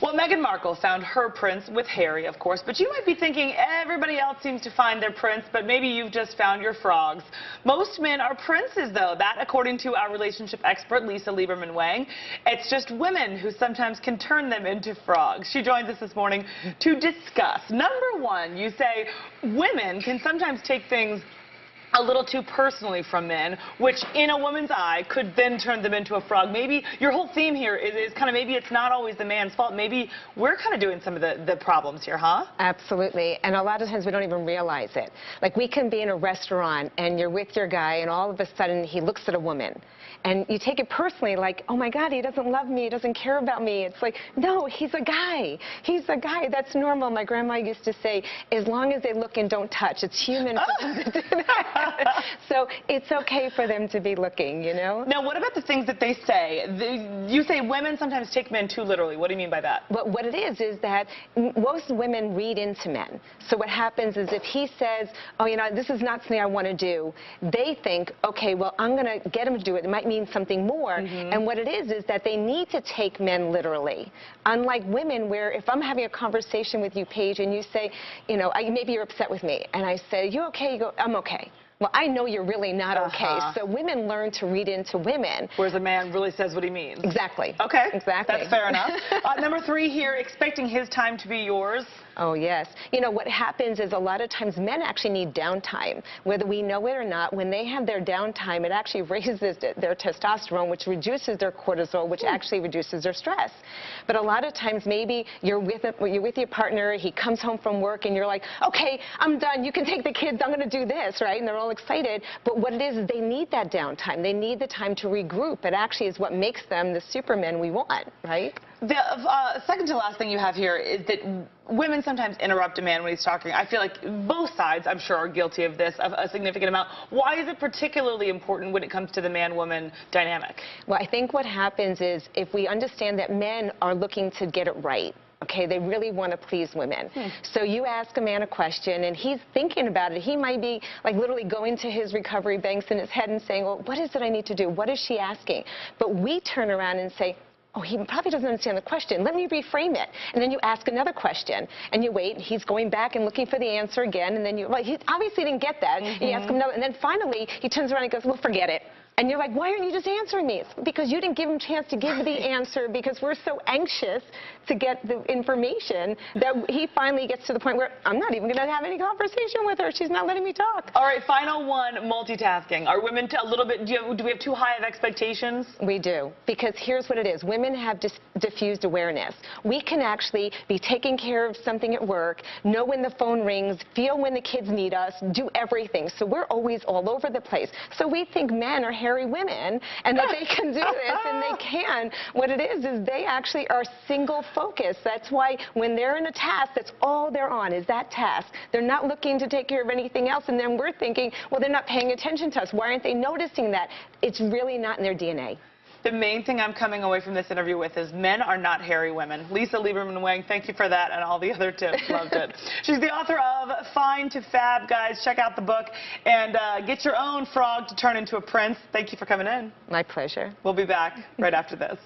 Well, Meghan Markle found her prince with Harry, of course, but you might be thinking everybody else seems to find their prince, but maybe you've just found your frogs. Most men are princes, though. That, according to our relationship expert, Lieberman-Wang. It's just women who sometimes can turn them into frogs. She joins us this morning to discuss. Number one, you say women can sometimes take things a little too personally from men, which in a woman's eye could then turn them into a frog. Maybe your whole theme here is kind of maybe it's not always the man's fault. Maybe we're kind of doing some of the problems here, huh? Absolutely. And a lot of times we don't even realize it. Like we can be in a restaurant and you're with your guy and all of a sudden he looks at a woman. And you take it personally like, oh my God, he doesn't love me, he doesn't care about me. It's like, no, he's a guy. He's a guy. That's normal. My grandma used to say, as long as they look and don't touch, it's human for them to do that. So it's okay for them to be looking, you know? Now, what about the things that they say? You say women sometimes take men too literally. What do you mean by that? But what it is that most women read into men. So what happens is if he says, oh, you know, this is not something I want to do, they think, okay, well, I'm going to get him to do it. It might mean something more. And what it is that they need to take men literally. Unlike women, where if I'm having a conversation with you, Paige, and you say, you know, maybe you're upset with me, and I say, you okay? You go, I'm okay. Well, I know you're really not okay. So women learn to read into women. Whereas a man really says what he means. Exactly. Okay. Exactly. That's fair enough. Number three here, expecting his time to be yours. Oh, yes. You know, what happens is a lot of times men actually need downtime. Whether we know it or not, when they have their downtime, it actually raises their testosterone, which reduces their cortisol, which actually reduces their stress. But a lot of times maybe you're with your partner, he comes home from work, and you're like, okay, I'm done. You can take the kids. I'm going to do this, right? And they're all excited. But what it is they need that downtime. They need the time to regroup. It actually is what makes them the supermen we want, right? The second to last thing you have here is that women sometimes interrupt a man when he's talking. I feel like both sides, I'm sure, are guilty of this, of a significant amount. Why is it particularly important when it comes to the man-woman dynamic? Well, I think what happens is if we understand that men are looking to get it right, okay, they really want to please women. So you ask a man a question, and he's thinking about it. He might be, like, literally going to his recovery banks in his head and saying, well, what is it I need to do? What is she asking? But we turn around and say, oh, he probably doesn't understand the question. Let me reframe it. And then you ask another question, and you wait, and he's going back and looking for the answer again, and then well, he obviously didn't get that. You ask him another, and then finally he turns around and goes, well, forget it. And you're like, why aren't you just answering me? It's because you didn't give him a chance to give the answer, because we're so anxious to get the information that he finally gets to the point where I'm not even going to have any conversation with her. She's not letting me talk. All right, final one, multitasking. Are women a little bit, do we have too high of expectations? We do, because here's what it is. Women have diffused awareness. We can actually be taking care of something at work, know when the phone rings, feel when the kids need us, do everything. So we're always all over the place. So we think men are hairy women and that they can do this, and they can. What it is they actually are single focused. That's why when they're in a task, that's all they're on is that task. They're not looking to take care of anything else, and then we're thinking, well, they're not paying attention to us. Why aren't they noticing that? It's really not in their DNA. The main thing I'm coming away from this interview with is men are not hairy women. Lisa Lieberman-Wang, thank you for that and all the other tips. Loved it. She's the author of Fine to Fab, guys. Check out the book and get your own frog to turn into a prince. Thank you for coming in. My pleasure. We'll be back right after this.